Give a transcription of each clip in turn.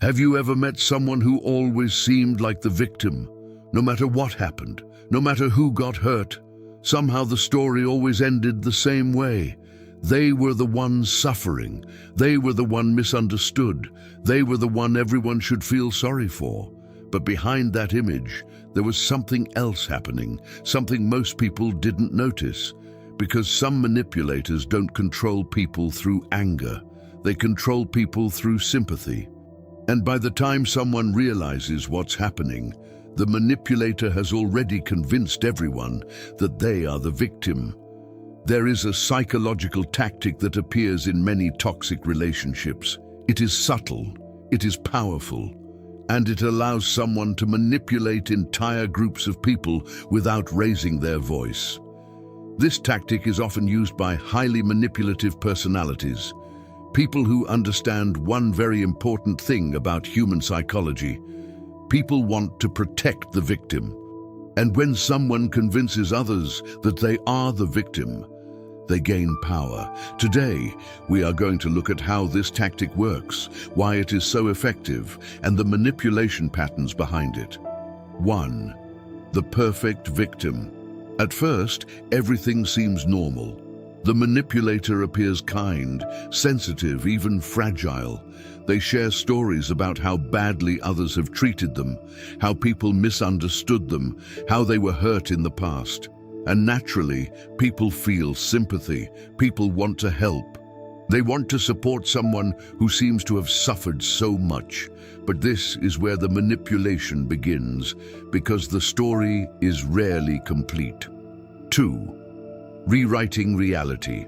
Have you ever met someone who always seemed like the victim? No matter what happened, no matter who got hurt, somehow the story always ended the same way. They were the ones suffering. They were the one misunderstood. They were the one everyone should feel sorry for. But behind that image, there was something else happening, something most people didn't notice. Because some manipulators don't control people through anger. They control people through sympathy. And by the time someone realizes what's happening, the manipulator has already convinced everyone that they are the victim. There is a psychological tactic that appears in many toxic relationships. It is subtle, it is powerful, and it allows someone to manipulate entire groups of people without raising their voice. This tactic is often used by highly manipulative personalities, people who understand one very important thing about human psychology. People want to protect the victim. And when someone convinces others that they are the victim, they gain power. Today, we are going to look at how this tactic works, why it is so effective, and the manipulation patterns behind it. 1. The perfect victim. At first, everything seems normal. The manipulator appears kind, sensitive, even fragile. They share stories about how badly others have treated them, how people misunderstood them, how they were hurt in the past. And naturally, people feel sympathy. People want to help. They want to support someone who seems to have suffered so much. But this is where the manipulation begins, because the story is rarely complete. 2. Rewriting reality.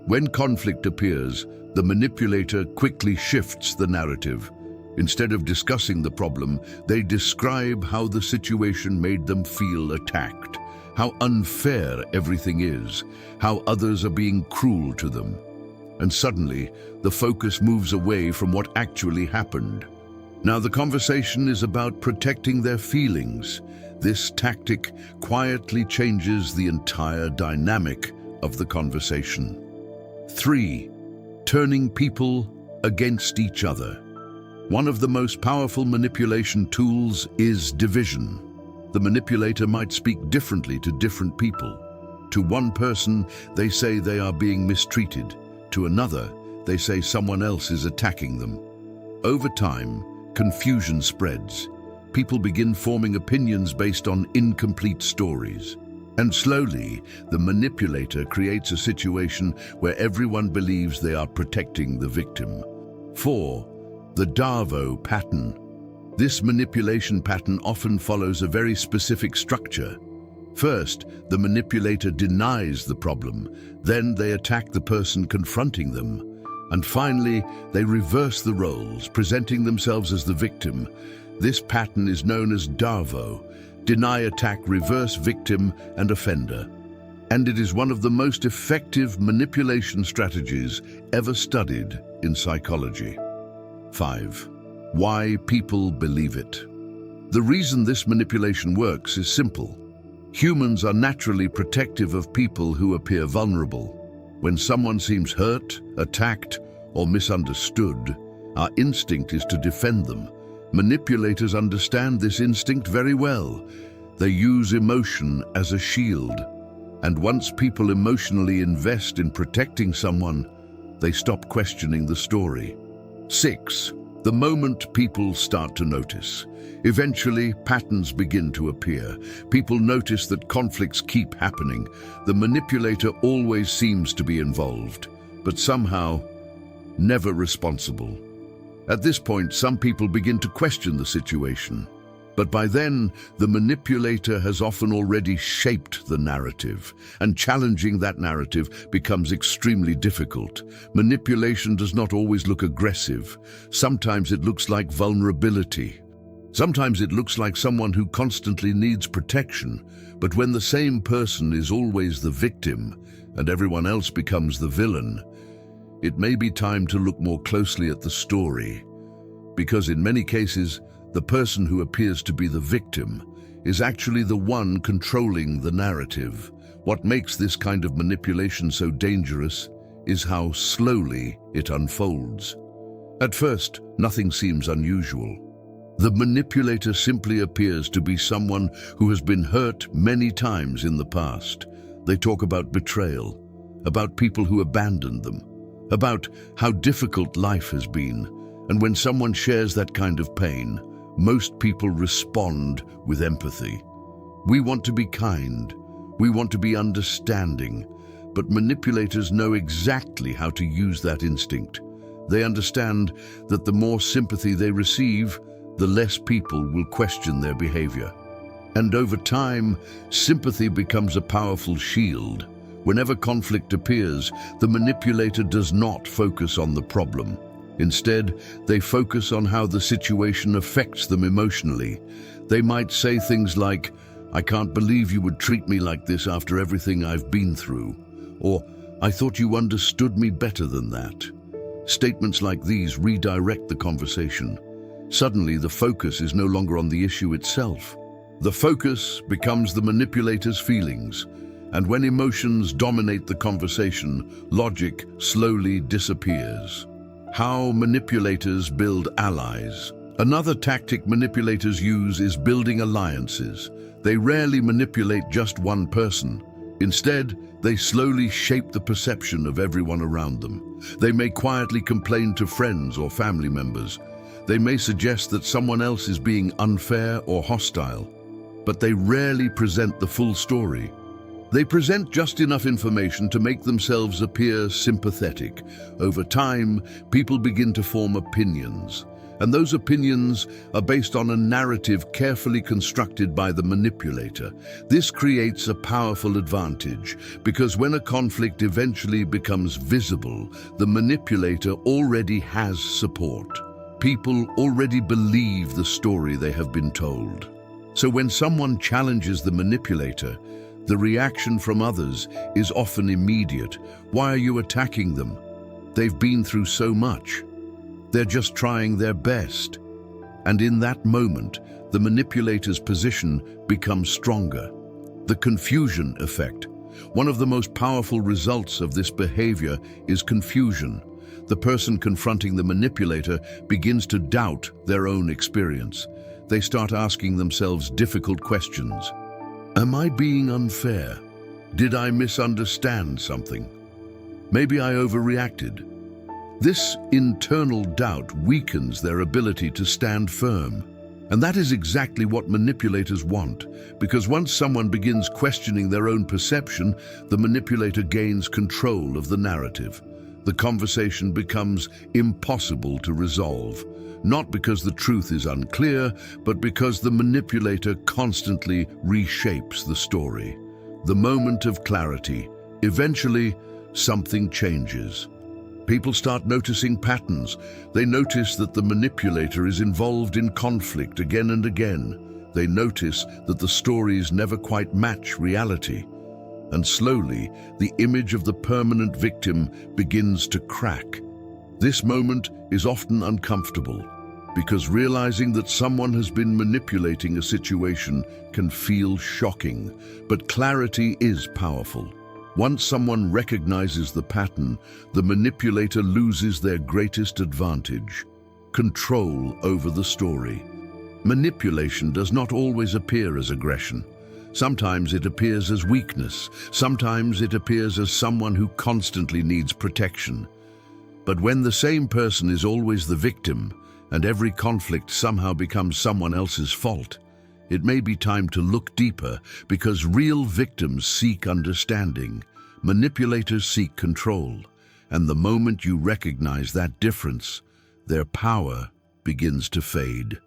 When conflict appears, the manipulator quickly shifts the narrative. Instead of discussing the problem, they describe how the situation made them feel attacked, how unfair everything is, how others are being cruel to them. And suddenly, the focus moves away from what actually happened. Now the conversation is about protecting their feelings. This tactic quietly changes the entire dynamic of the conversation. 3. Turning people against each other. One of the most powerful manipulation tools is division. The manipulator might speak differently to different people. To one person, they say they are being mistreated. To another, they say someone else is attacking them. Over time, confusion spreads. People begin forming opinions based on incomplete stories. And slowly, the manipulator creates a situation where everyone believes they are protecting the victim. 4. The Darvo pattern. This manipulation pattern often follows a very specific structure. First, the manipulator denies the problem. Then they attack the person confronting them. And finally, they reverse the roles, presenting themselves as the victim. This pattern is known as Darvo, deny, attack, reverse, victim, and offender. And it is one of the most effective manipulation strategies ever studied in psychology. 5. Why people believe it. The reason this manipulation works is simple. Humans are naturally protective of people who appear vulnerable. When someone seems hurt, attacked, or misunderstood, our instinct is to defend them. Manipulators understand this instinct very well. They use emotion as a shield. And once people emotionally invest in protecting someone, they stop questioning the story. 6. The moment people start to notice. Eventually, patterns begin to appear. People notice that conflicts keep happening. The manipulator always seems to be involved, but somehow never responsible. At this point, some people begin to question the situation. But by then, the manipulator has often already shaped the narrative, and challenging that narrative becomes extremely difficult. Manipulation does not always look aggressive. Sometimes it looks like vulnerability. Sometimes it looks like someone who constantly needs protection. But when the same person is always the victim, and everyone else becomes the villain, it may be time to look more closely at the story. Because in many cases, the person who appears to be the victim is actually the one controlling the narrative. What makes this kind of manipulation so dangerous is how slowly it unfolds. At first, Nothing seems unusual. The manipulator simply appears to be someone who has been hurt many times in the past. They talk about betrayal, about people who abandoned them, about how difficult life has been. And when someone shares that kind of pain, most people respond with empathy. We want to be kind, we want to be understanding, but manipulators know exactly how to use that instinct. They understand that the more sympathy they receive, the less people will question their behavior. And over time, sympathy becomes a powerful shield. Whenever conflict appears, the manipulator does not focus on the problem. Instead, they focus on how the situation affects them emotionally. They might say things like, "I can't believe you would treat me like this after everything I've been through," or "I thought you understood me better than that." Statements like these redirect the conversation. Suddenly, the focus is no longer on the issue itself. The focus becomes the manipulator's feelings, and when emotions dominate the conversation, logic slowly disappears. How manipulators build allies. Another tactic manipulators use is building alliances. They rarely manipulate just one person. Instead, they slowly shape the perception of everyone around them. They may quietly complain to friends or family members. They may suggest that someone else is being unfair or hostile, but they rarely present the full story. They present just enough information to make themselves appear sympathetic. Over time, people begin to form opinions, and those opinions are based on a narrative carefully constructed by the manipulator. This creates a powerful advantage, because when a conflict eventually becomes visible, the manipulator already has support. People already believe the story they have been told. So when someone challenges the manipulator, the reaction from others is often immediate. "Why are you attacking them? They've been through so much. They're just trying their best." And in that moment, the manipulator's position becomes stronger. The confusion effect. One of the most powerful results of this behavior is confusion. The person confronting the manipulator begins to doubt their own experience. They start asking themselves difficult questions. Am I being unfair? Did I misunderstand something? Maybe I overreacted. This internal doubt weakens their ability to stand firm. And that is exactly what manipulators want, because once someone begins questioning their own perception, the manipulator gains control of the narrative. The conversation becomes impossible to resolve, not because the truth is unclear, but because the manipulator constantly reshapes the story. The moment of clarity. Eventually, something changes. People start noticing patterns. They notice that the manipulator is involved in conflict again and again. They notice that the stories never quite match reality. And slowly, the image of the permanent victim begins to crack. This moment is often uncomfortable, because realizing that someone has been manipulating a situation can feel shocking. But clarity is powerful. Once someone recognizes the pattern, the manipulator loses their greatest advantage: control over the story. Manipulation does not always appear as aggression. Sometimes it appears as weakness. Sometimes it appears as someone who constantly needs protection. But when the same person is always the victim, and every conflict somehow becomes someone else's fault, it may be time to look deeper, because real victims seek understanding. Manipulators seek control. And the moment you recognize that difference, their power begins to fade.